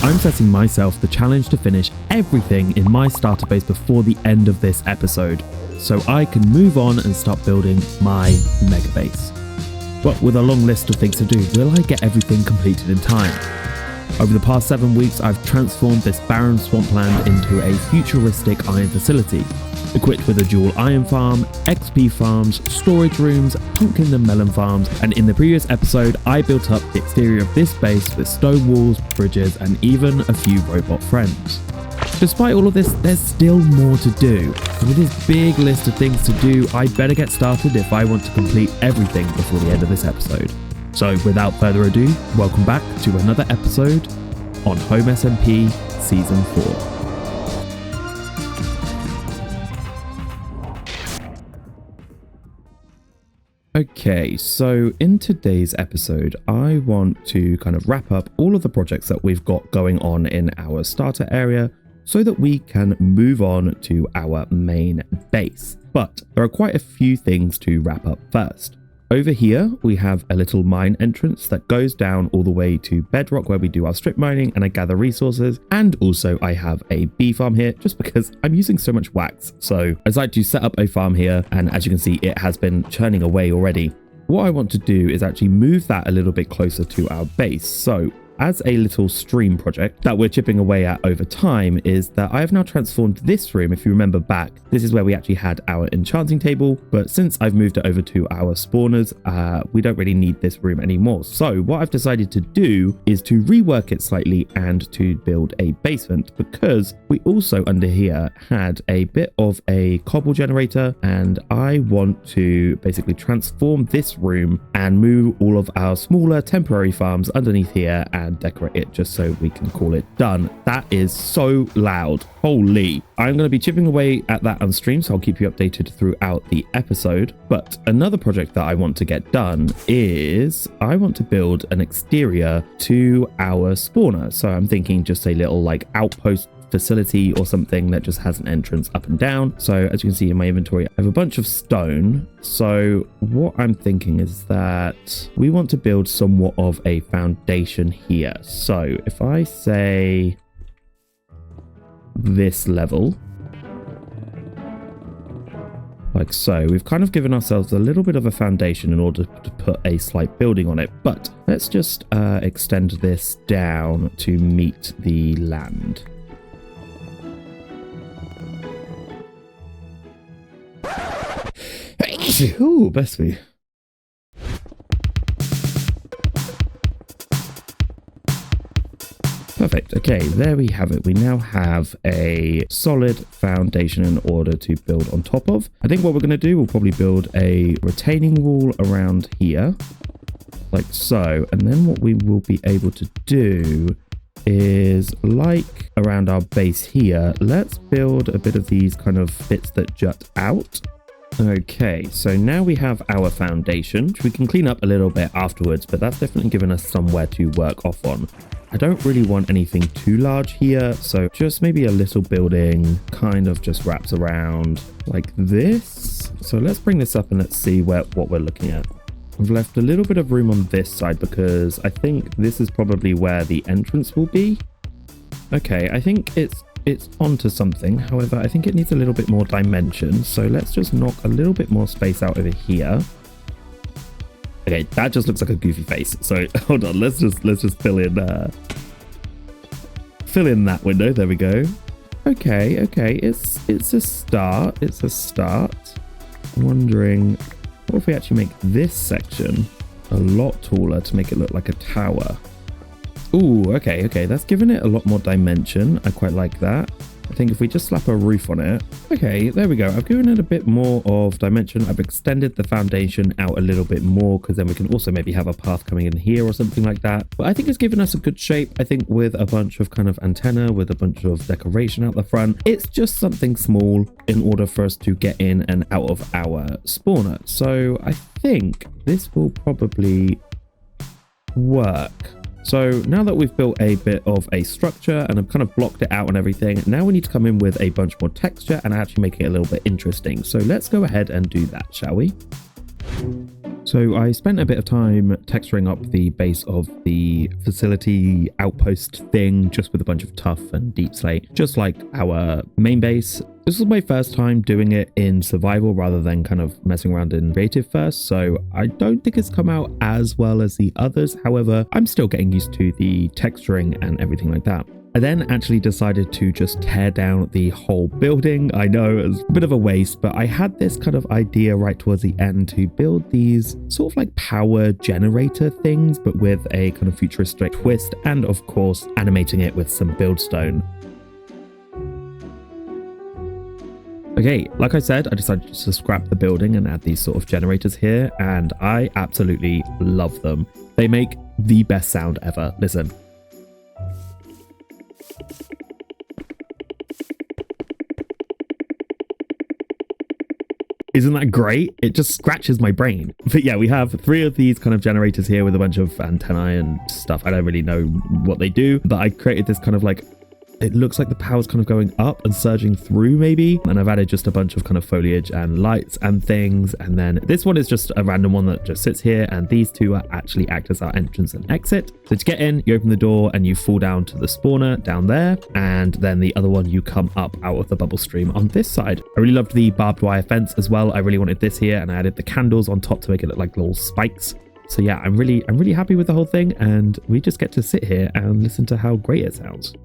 I'm setting myself the challenge to finish everything in my starter base before the end of this episode, so I can move on and start building my mega base. But with a long list of things to do, will I get everything completed in time? Over the past 7 weeks, I've transformed this barren swampland into a futuristic iron facility, equipped with a dual iron farm, XP farms, storage rooms, pumpkin and melon farms, and in the previous episode, I built up the exterior of this base with stone walls, bridges, and even a few robot friends. Despite all of this, there's still more to do. So with this big list of things to do, I better get started if I want to complete everything before the end of this episode. So without further ado, welcome back to another episode on HomeSMP Season 4. Okay, so in today's episode, I want to kind of wrap up all of the projects that we've got going on in our starter area so that we can move on to our main base. But there are quite a few things to wrap up first. Over here, we have a little mine entrance that goes down all the way to bedrock where we do our strip mining and I gather resources. And also I have a bee farm here just because I'm using so much wax. So I decided to set up a farm here, and as you can see, it has been churning away already. What I want to do is actually move that a little bit closer to our base. So as a little stream project that we're chipping away at over time is that I have now transformed this room. If you remember back, this is where we actually had our enchanting table, but since I've moved it over to our spawners, we don't really need this room anymore. So what I've decided to do is to rework it slightly and to build a basement, because we also under here had a bit of a cobble generator, and I want to basically transform this room and move all of our smaller temporary farms underneath here and decorate it just so we can call it done. That is so loud. Holy. I'm going to be chipping away at that on stream, so I'll keep you updated throughout the episode. But another project that I want to get done is I want to build an exterior to our spawner. So I'm thinking just a little like outpost facility or something that just has an entrance up and down. So as you can see in my inventory, I have a bunch of stone. So what I'm thinking is that we want to build somewhat of a foundation here. So if I say this level, like so, we've kind of given ourselves a little bit of a foundation in order to put a slight building on it. But let's just extend this down to meet the land. Ooh, bless me. Perfect. Okay, there we have it. We now have a solid foundation in order to build on top of. I think what we're going to do, we'll probably build a retaining wall around here, like so. And then what we will be able to do is, like around our base here, let's build a bit of these kind of bits that jut out. Okay, so now we have our foundation, which we can clean up a little bit afterwards, but that's definitely given us somewhere to work off on. I don't really want anything too large here, so just maybe a little building kind of just wraps around like this. So let's bring this up and let's see what we're looking at. We've left a little bit of room on this side because I think this is probably where the entrance will be. Okay, I think it's onto something. However, I think it needs a little bit more dimension. So let's just knock a little bit more space out over here. Okay, that just looks like a goofy face. So hold on, let's just fill in that window. There we go. Okay, it's a start. It's a start. I'm wondering, what if we actually make this section a lot taller to make it look like a tower? Ooh, okay, that's given it a lot more dimension. I quite like that. I think if we just slap a roof on it. Okay, there we go. I've given it a bit more of dimension. I've extended the foundation out a little bit more because then we can also maybe have a path coming in here or something like that. But I think it's given us a good shape. I think with a bunch of kind of antenna, with a bunch of decoration out the front, it's just something small in order for us to get in and out of our spawner. So I think this will probably work. So now that we've built a bit of a structure and I've kind of blocked it out and everything, now we need to come in with a bunch more texture and actually make it a little bit interesting. So let's go ahead and do that, shall we? So I spent a bit of time texturing up the base of the facility outpost thing just with a bunch of tuff and deep slate, just like our main base. This was my first time doing it in survival rather than kind of messing around in creative first, so I don't think it's come out as well as the others. However, I'm still getting used to the texturing and everything like that. I then actually decided to just tear down the whole building. I know it was a bit of a waste, but I had this kind of idea right towards the end to build these sort of like power generator things, but with a kind of futuristic twist, and of course animating it with some buildstone. Okay, like I said, I decided to scrap the building and add these sort of generators here, and I absolutely love them. They make the best sound ever. Listen. Isn't that great? It just scratches my brain. But yeah, we have 3 of these kind of generators here with a bunch of antennae and stuff. I don't really know what they do, but I created this kind of like, it looks like the power's kind of going up and surging through maybe. And I've added just a bunch of kind of foliage and lights and things. And then this one is just a random one that just sits here. And these 2 are actually act as our entrance and exit. So to get in, you open the door and you fall down to the spawner down there. And then the other one, you come up out of the bubble stream on this side. I really loved the barbed wire fence as well. I really wanted this here, and I added the candles on top to make it look like little spikes. So yeah, I'm really happy with the whole thing. And we just get to sit here and listen to how great it sounds.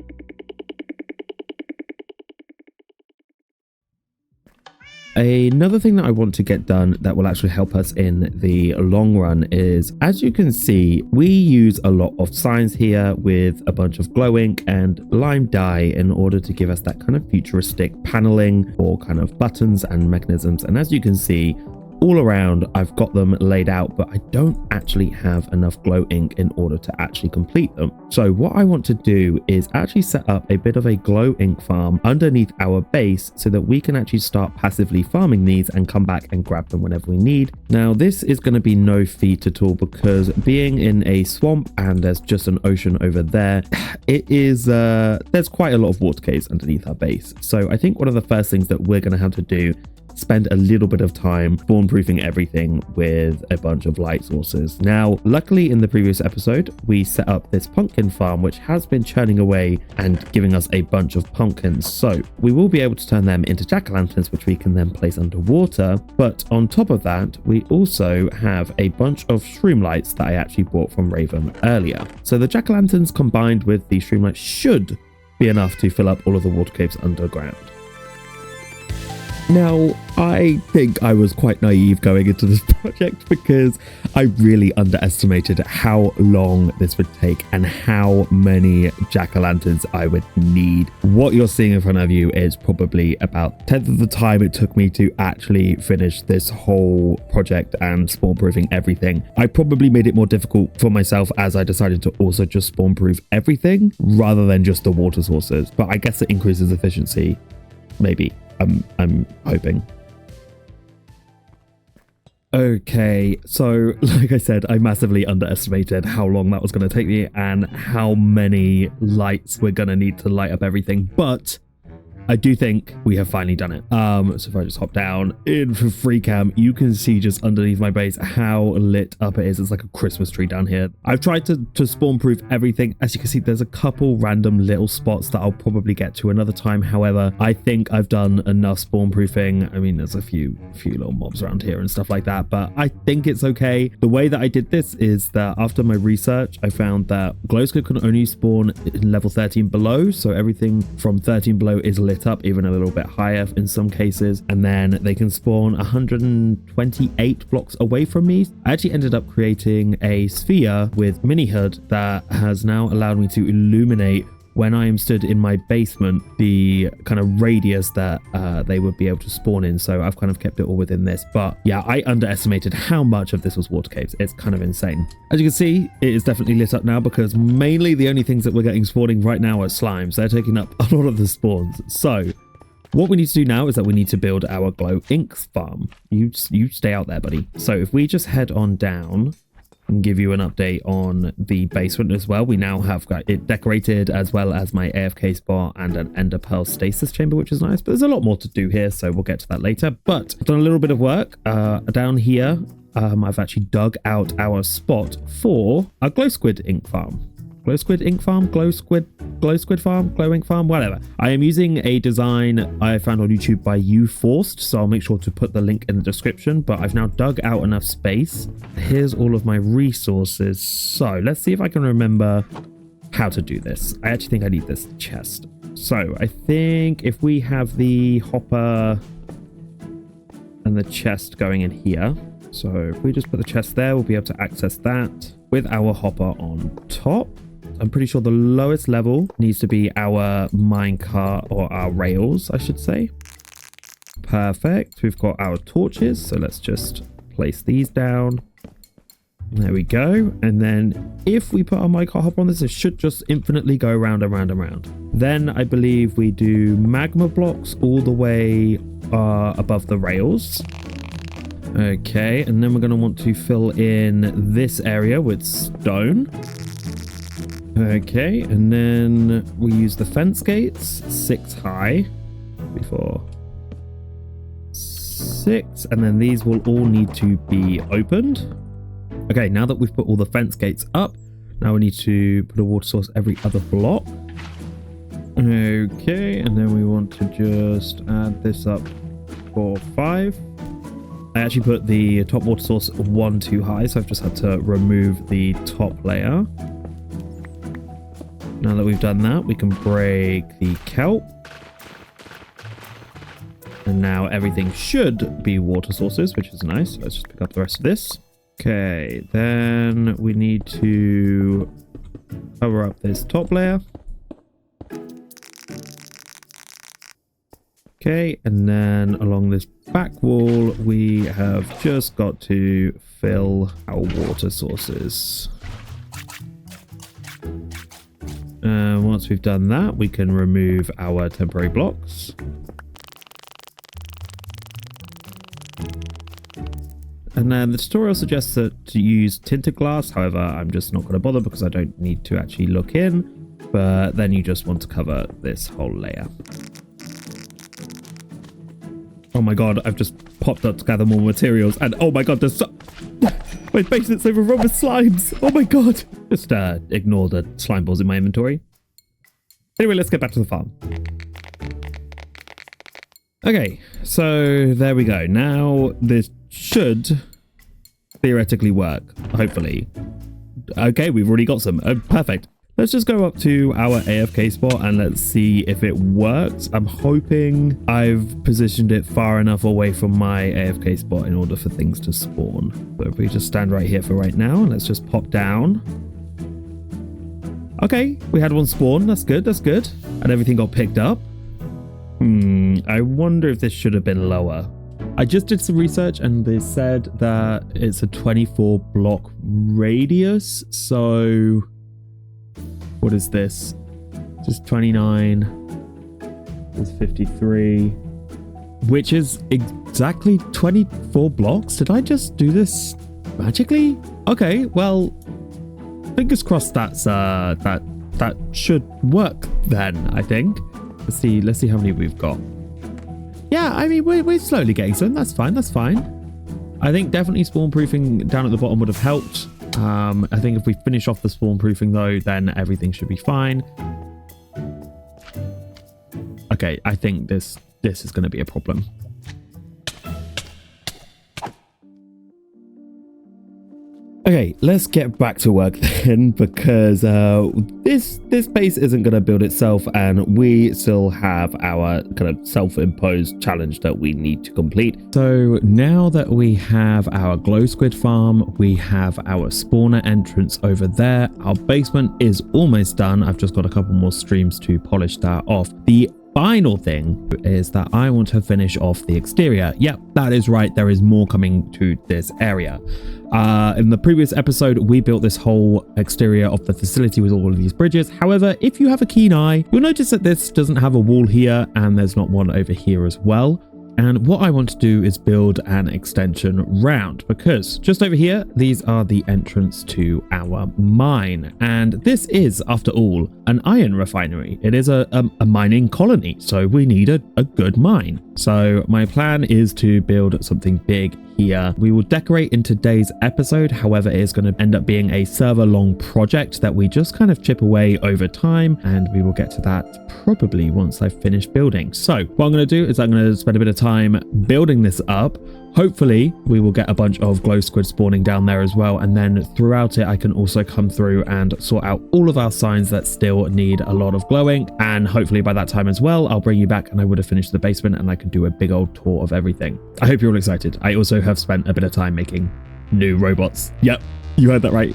Another thing that I want to get done that will actually help us in the long run is, as you can see, we use a lot of signs here with a bunch of glow ink and lime dye in order to give us that kind of futuristic paneling or kind of buttons and mechanisms. And as you can see, all around I've got them laid out, but I don't actually have enough glow ink in order to actually complete them. So what I want to do is actually set up a bit of a glow ink farm underneath our base so that we can actually start passively farming these and come back and grab them whenever we need. Now this is going to be no feat at all, because being in a swamp and there's just an ocean over there, it is there's quite a lot of water caves underneath our base. So I think one of the first things that we're going to have to do, spend a little bit of time spawn proofing everything with a bunch of light sources. Now, luckily in the previous episode, we set up this pumpkin farm, which has been churning away and giving us a bunch of pumpkins. So we will be able to turn them into jack-o'-lanterns, which we can then place underwater. But on top of that, we also have a bunch of shroom lights that I actually bought from Raven earlier. So the jack-o'-lanterns combined with the shroom lights should be enough to fill up all of the water caves underground. Now, I think I was quite naive going into this project because I really underestimated how long this would take and how many jack-o'-lanterns I would need. What you're seeing in front of you is probably about a tenth of the time it took me to actually finish this whole project and spawn-proofing everything. I probably made it more difficult for myself as I decided to also just spawn-proof everything rather than just the water sources. But I guess it increases efficiency, maybe. I'm hoping. Okay, so like I said, I massively underestimated how long that was going to take me and how many lights we're going to need to light up everything, but I do think we have finally done it. So if I just hop down in for free cam, you can see just underneath my base how lit up it is. It's like a Christmas tree down here. I've tried to spawn proof everything. As you can see, there's a couple random little spots that I'll probably get to another time. However, I think I've done enough spawn proofing. I mean, there's a few little mobs around here and stuff like that, but I think it's okay. The way that I did this is that after my research, I found that glowscope can only spawn in level 13 below. So everything from 13 below is lit up, even a little bit higher in some cases, and then they can spawn 128 blocks away from me. I actually ended up creating a sphere with mini hood that has now allowed me to illuminate when I am stood in my basement the kind of radius that they would be able to spawn in. So I've kind of kept it all within this, but yeah, I underestimated how much of this was water caves. It's kind of insane. As you can see, it is definitely lit up now because mainly the only things that we're getting spawning right now are slimes. They're taking up a lot of the spawns. So what we need to do now is that we need to build our glow ink farm. You stay out there, buddy. So if we just head on down and give you an update on the basement as well. We now have got it decorated, as well as my AFK spot and an ender pearl stasis chamber, which is nice, but there's a lot more to do here, so we'll get to that later. But I've done a little bit of work down here. I've actually dug out our spot for a glow squid ink farm. Glow squid ink farm, glow squid farm, glow ink farm, whatever. I am using a design I found on YouTube by UForced, so I'll make sure to put the link in the description, but I've now dug out enough space. Here's all of my resources. So let's see if I can remember how to do this. I actually think I need this chest. So I think if we have the hopper and the chest going in here. So if we just put the chest there, we'll be able to access that with our hopper on top. I'm pretty sure the lowest level needs to be our minecart, or our rails, I should say. Perfect. We've got our torches, so let's just place these down. There we go. And then if we put our minecart hopper on this, it should just infinitely go round and round and round. Then I believe we do magma blocks all the way above the rails. Okay, and then we're going to want to fill in this area with stone. Okay, and then we use the fence gates, 6 high, 3, 4, 6, and then these will all need to be opened. Okay, now that we've put all the fence gates up, now we need to put a water source every other block. Okay, and then we want to just add this up for 5. I actually put the top water source 1 too high, so I've just had to remove the top layer. Now that we've done that, we can break the kelp. And now everything should be water sources, which is nice. Let's just pick up the rest of this. Okay, then we need to cover up this top layer. Okay, and then along this back wall, we have just got to fill our water sources. Once we've done that, we can remove our temporary blocks. And then the tutorial suggests that to use tinted glass. However, I'm just not going to bother because I don't need to actually look in. But then you just want to cover this whole layer. Oh my god, I've just popped up to gather more materials. And oh my god, there's so... my basement's overrun with slimes. Oh my god. Just ignore the slime balls in my inventory. Anyway, let's get back to the farm. Okay, so there we go. Now this should theoretically work, hopefully. Okay, we've already got some. Perfect. Let's just go up to our AFK spot and let's see if it works. I'm hoping I've positioned it far enough away from my AFK spot in order for things to spawn. So if we just stand right here for right now, let's just pop down. Okay, we had one spawn. That's good, that's good. And everything got picked up. I wonder if this should have been lower. I just did some research and they said that it's a 24 block radius. So what is this? Just 29. It's 53. Which is exactly 24 blocks. Did I just do this magically? Okay, well, fingers crossed that's that should work then, I think. Let's see how many we've got. Yeah, I mean, we're slowly getting some. That's fine, that's fine. I think definitely spawn proofing down at the bottom would have helped. I think if we finish off the spawn proofing though, then everything should be fine. Okay, I think this is going to be a problem. Okay, let's get back to work then, because this base isn't going to build itself and we still have our kind of self-imposed challenge that we need to complete. So now that we have our glow squid farm, we have our spawner entrance over there, our basement is almost done. I've just got a couple more streams to polish that off. The final thing is that I want to finish off the exterior. Yep, that is right. There is more coming to this area. In the previous episode, we built this whole exterior of the facility with all of these bridges. However, if you have a keen eye, you'll notice that this doesn't have a wall here and there's not one over here as well. And what I want to do is build an extension round, because just over here, these are the entrance to our mine. And this is, after all, an iron refinery. It is a mining colony, so we need a good mine. So my plan is to build something big here. We will decorate in today's episode. However, it is going to end up being a server long project that we just kind of chip away over time, and we will get to that probably once I've finished building. So what I'm going to do is I'm going to spend a bit of time building this up. Hopefully we will get a bunch of glow squid spawning down there as well, and then throughout it I can also come through and sort out all of our signs that still need a lot of glowing, and hopefully by that time as well I'll bring you back and I would have finished the basement and I can do a big old tour of everything. I hope you're all excited. I also have spent a bit of time making new robots. Yep, you heard that right.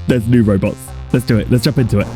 There's new robots. Let's do it. Let's jump into it.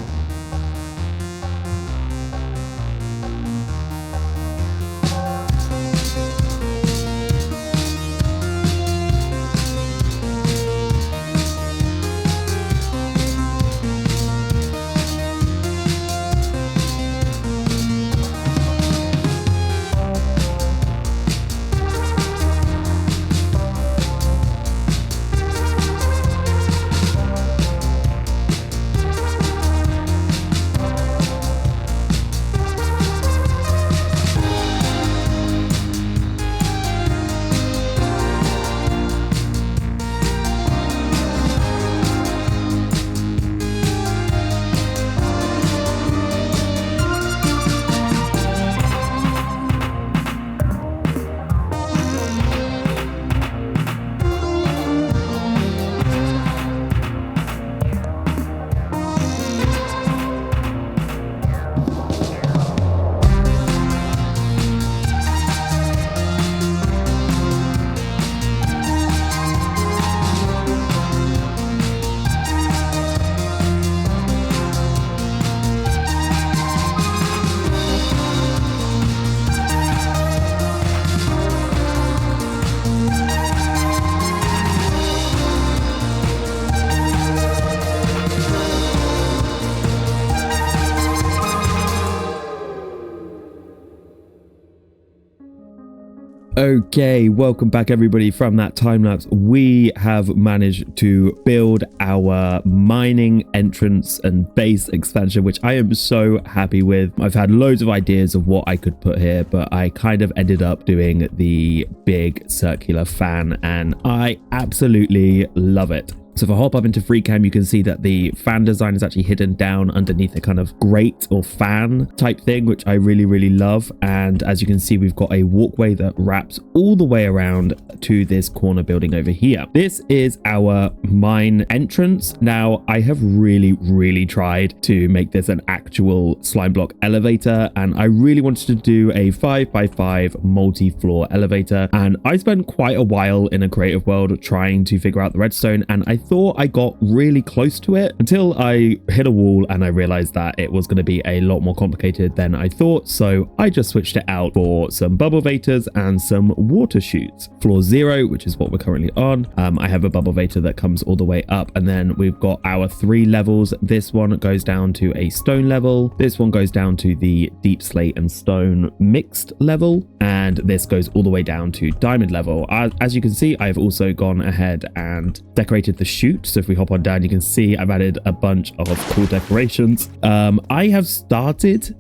Okay, welcome back everybody from that time lapse. We have managed to build our mining entrance and base expansion, which I am so happy with. I've had loads of ideas of what I could put here, but I kind of ended up doing the big circular fan and I absolutely love it. So if I hop up into FreeCam, you can see that the fan design is actually hidden down underneath a kind of grate or fan type thing, which I really, really love. And as you can see, we've got a walkway that wraps all the way around to this corner building over here. This is our mine entrance. Now, I have really tried to make this an actual slime block elevator, and I really wanted to do a 5x5 multi-floor elevator. And I spent quite a while in a creative world trying to figure out the redstone, and I thought I got really close to it until I hit a wall and I realized that it was going to be a lot more complicated than I thought. So I just switched it out for some bubble vators and some water chutes. Floor 0, which is what we're currently on, I have a bubble vator that comes all the way up, and then we've got our 3 levels. This one goes down to a stone level, this one goes down to the deep slate and stone mixed level, and this goes all the way down to diamond level. As you can see, I've also gone ahead and decorated the chute. So if we hop on down, you can see I've added a bunch of cool decorations. I have started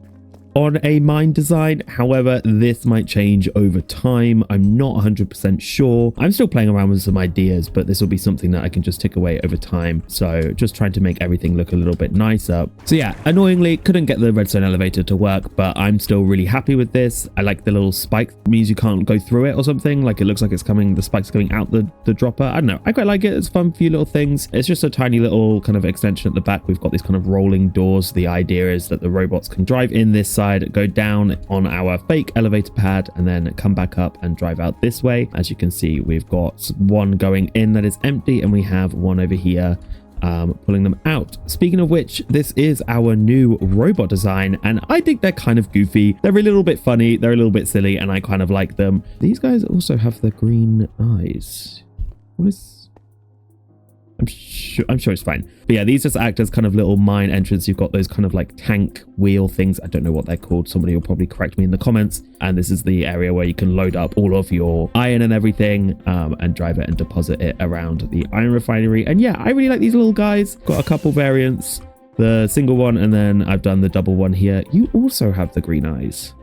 on a mine design. However, this might change over time. I'm not 100% sure. I'm still playing around with some ideas, but this will be something that I can just tick away over time. So just trying to make everything look a little bit nicer. So yeah, annoyingly couldn't get the redstone elevator to work, but I'm still really happy with this. I like the little spike, means you can't go through it or something. Like it looks like it's coming, the spike's going out the dropper. I don't know. I quite like it. It's fun, few little things. It's just a tiny little kind of extension at the back. We've got these kind of rolling doors. The idea is that the robots can drive in this side, go down on our fake elevator pad, and then come back up and drive out this way. As you can see, we've got one going in that is empty, and we have one over here pulling them out. Speaking of which, this is our new robot design, and I think they're kind of goofy. They're a little bit funny, they're a little bit silly, and I kind of like them. These guys also have the green eyes. What is... I'm sure it's fine. But yeah, these just act as kind of little mine entrance. You've got those kind of like tank wheel things. I don't know what they're called. Somebody will probably correct me in the comments. And this is the area where you can load up all of your iron and everything, and drive it and deposit it around the iron refinery. And yeah, I really like these little guys. Got a couple variants, the single one, and then I've done the double one here. You also have the green eyes.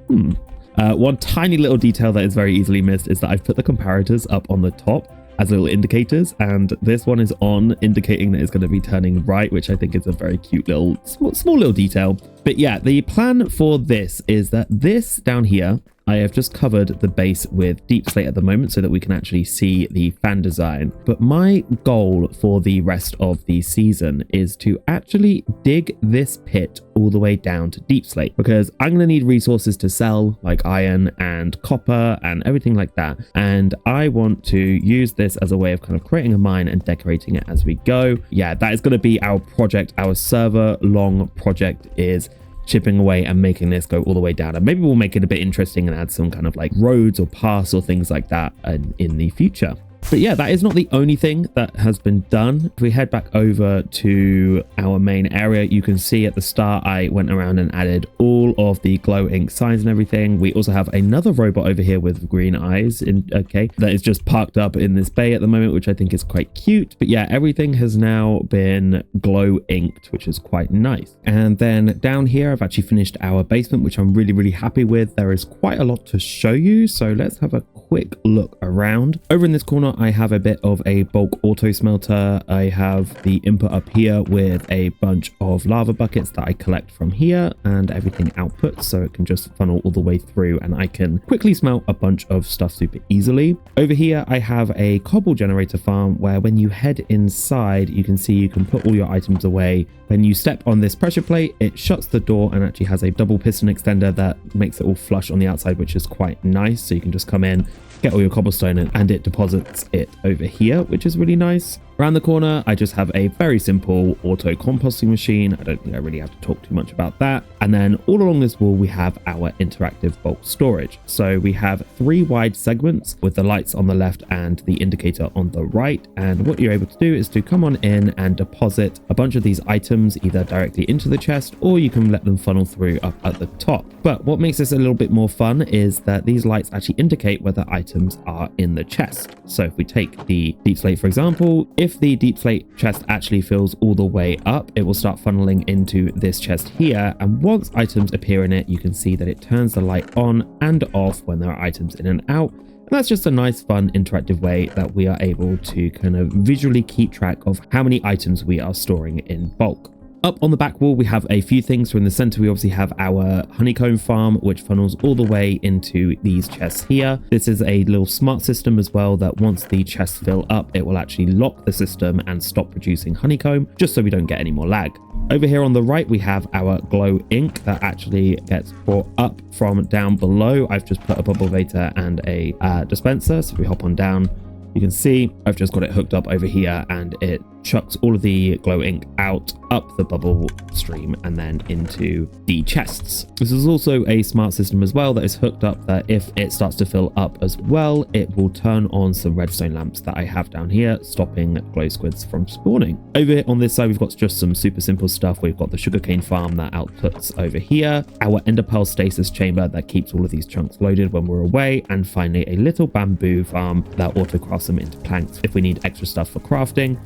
One tiny little detail that is very easily missed is that I've put the comparators up on the top as little indicators, and this one is on, indicating that it's going to be turning right, which I think is a very cute little small little detail. But yeah, the plan for this is that this down here, I have just covered the base with deep slate at the moment so that we can actually see the fan design. But my goal for the rest of the season is to actually dig this pit all the way down to deep slate, because I'm going to need resources to sell, like iron and copper and everything like that. And I want to use this as a way of kind of creating a mine and decorating it as we go. Yeah, that is going to be our project. Our server long project is chipping away and making this go all the way down, and maybe we'll make it a bit interesting and add some kind of like roads or paths or things like that in the future. But yeah, that is not the only thing that has been done. If we head back over to our main area, you can see at the start I went around and added all of the glow ink signs and everything. We also have another robot over here with green eyes that is just parked up in this bay at the moment, which I think is quite cute. But yeah, everything has now been glow inked, which is quite nice. And then down here I've actually finished our basement, which I'm really happy with. There is quite a lot to show you, so let's have a quick look around. Over in this corner I have a bit of a bulk auto smelter. I have the input up here with a bunch of lava buckets that I collect from here, and everything outputs, so it can just funnel all the way through and I can quickly smelt a bunch of stuff super easily. Over here I have a cobble generator farm where when you head inside you can see you can put all your items away. When you step on this pressure plate, it shuts the door and actually has a double piston extender that makes it all flush on the outside, which is quite nice. So you can just come in, get all your cobblestone and it deposits it over here, which is really nice. Around the corner, I just have a very simple auto composting machine. I don't think I really have to talk too much about that. And then all along this wall, we have our interactive bulk storage. So we have 3 wide segments with the lights on the left and the indicator on the right. And what you're able to do is to come on in and deposit a bunch of these items either directly into the chest, or you can let them funnel through up at the top. But what makes this a little bit more fun is that these lights actually indicate whether items are in the chest. So if we take the deep slate, for example, if the deep slate chest actually fills all the way up, it will start funneling into this chest here. And once items appear in it, you can see that it turns the light on and off when there are items in and out. And that's just a nice, fun, interactive way that we are able to kind of visually keep track of how many items we are storing in bulk. Up on the back wall, we have a few things. So in the center, we obviously have our honeycomb farm, which funnels all the way into these chests here. This is a little smart system as well, that once the chests fill up, it will actually lock the system and stop producing honeycomb, just so we don't get any more lag. Over here on the right, we have our glow ink that actually gets brought up from down below. I've just put a bubble vator and a dispenser. So if we hop on down, you can see I've just got it hooked up over here, and it chucks all of the glow ink out up the bubble stream and then into the chests. This is also a smart system as well that is hooked up, that if it starts to fill up as well, it will turn on some redstone lamps that I have down here, stopping glow squids from spawning. Over here on this side, we've got just some super simple stuff. We've got the sugarcane farm that outputs over here, our ender pearl stasis chamber that keeps all of these chunks loaded when we're away, and finally a little bamboo farm that auto crafts them into planks if we need extra stuff for crafting.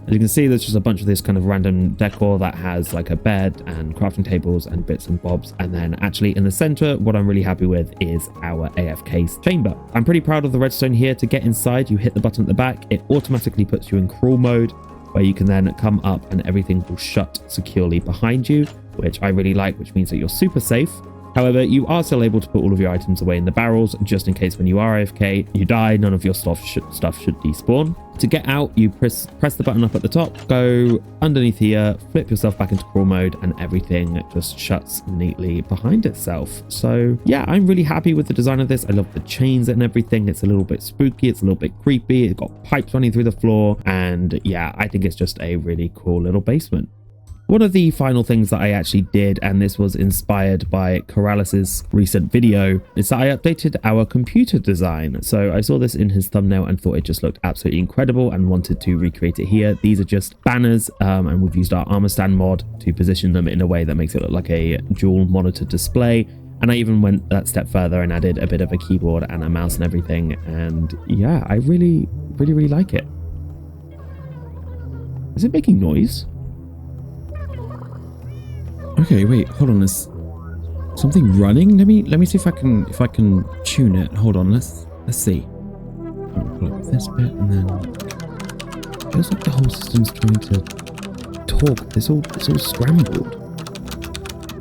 As you can see, there's just a bunch of this kind of random decor that has like a bed and crafting tables and bits and bobs. And then actually in the center, what I'm really happy with is our AFK chamber. I'm pretty proud of the redstone here. To get inside, you hit the button at the back. It automatically puts you in crawl mode, where you can then come up and everything will shut securely behind you, which I really like, which means that you're super safe. However, you are still able to put all of your items away in the barrels, just in case when you are AFK, you die, none of your stuff should despawn. To get out, you press the button up at the top, go underneath here, flip yourself back into crawl mode, and everything just shuts neatly behind itself. So yeah, I'm really happy with the design of this. I love the chains and everything. It's a little bit spooky, it's a little bit creepy, it's got pipes running through the floor, and yeah, I think it's just a really cool little basement. One of the final things that I actually did, and this was inspired by Corralis's recent video, is that I updated our computer design. So I saw this in his thumbnail and thought it just looked absolutely incredible and wanted to recreate it here. These are just banners, and we've used our armor stand mod to position them in a way that makes it look like a dual monitor display. And I even went that step further and added a bit of a keyboard and a mouse and everything. And yeah, I really like it. Is it making noise? Okay, wait, hold on. There's something running. Let me see if I can tune it. Hold on, let's see. I'll pull up this bit and then it feels like the whole system's trying to talk. It's all scrambled.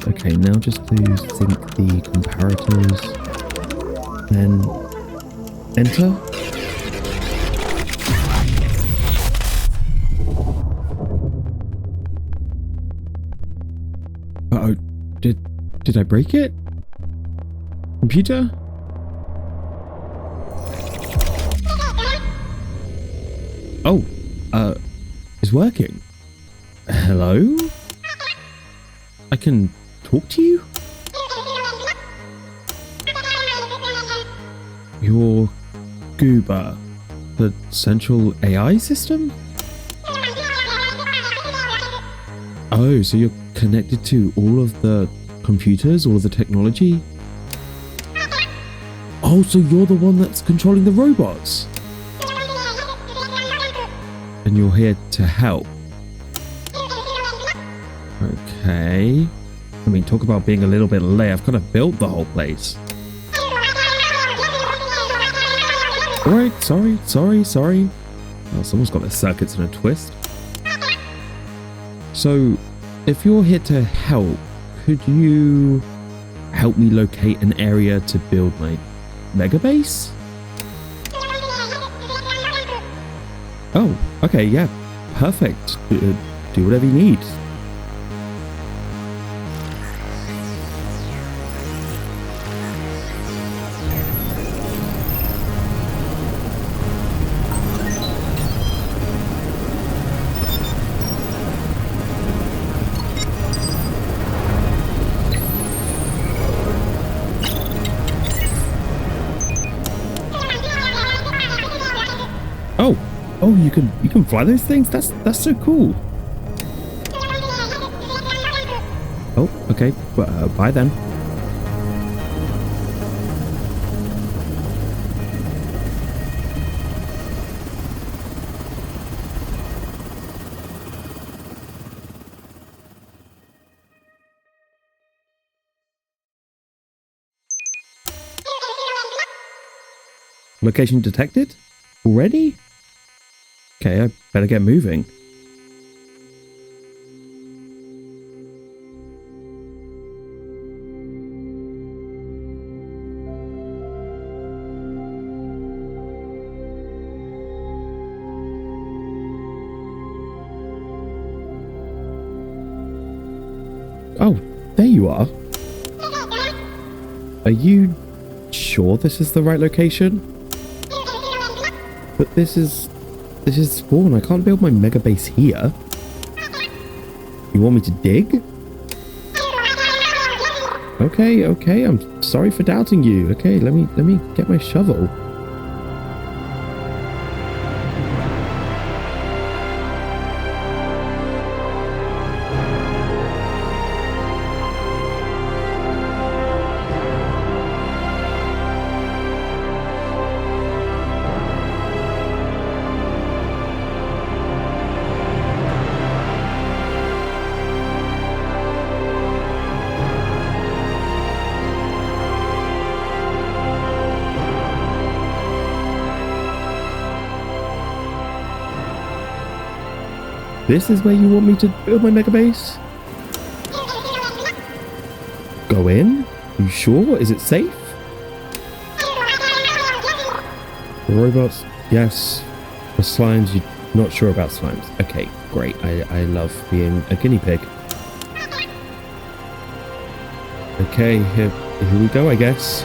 Okay, now just to sync the comparators. Then enter. Uh-oh, did I break it? Computer? Oh, it's working. Hello? I can talk to you? Your G.O.O.B.R, the central AI system? Oh, so you're connected to all of the computers, all of the technology? Oh, so you're the one that's controlling the robots? And you're here to help? Okay. I mean, talk about being a little bit late. I've kind of built the whole place. Alright, sorry. Oh, someone's got their circuits in a twist. So, if you're here to help, could you help me locate an area to build my mega base? Oh, okay, yeah, perfect. Do whatever you need. Oh, you can fly those things? That's so cool. Oh, okay. Bye then. Location detected? Already? Okay, I better get moving. Oh, there you are. Are you sure this is the right location? But this is spawn. I can't build my mega base here. You want me to dig? Okay. I'm sorry for doubting you. Okay, let me get my shovel. This is where you want me to build my mega base? Go in? You sure? Is it safe? The robots, yes. The slimes, you're not sure about slimes. Okay, great. I love being a guinea pig. Okay, here we go, I guess.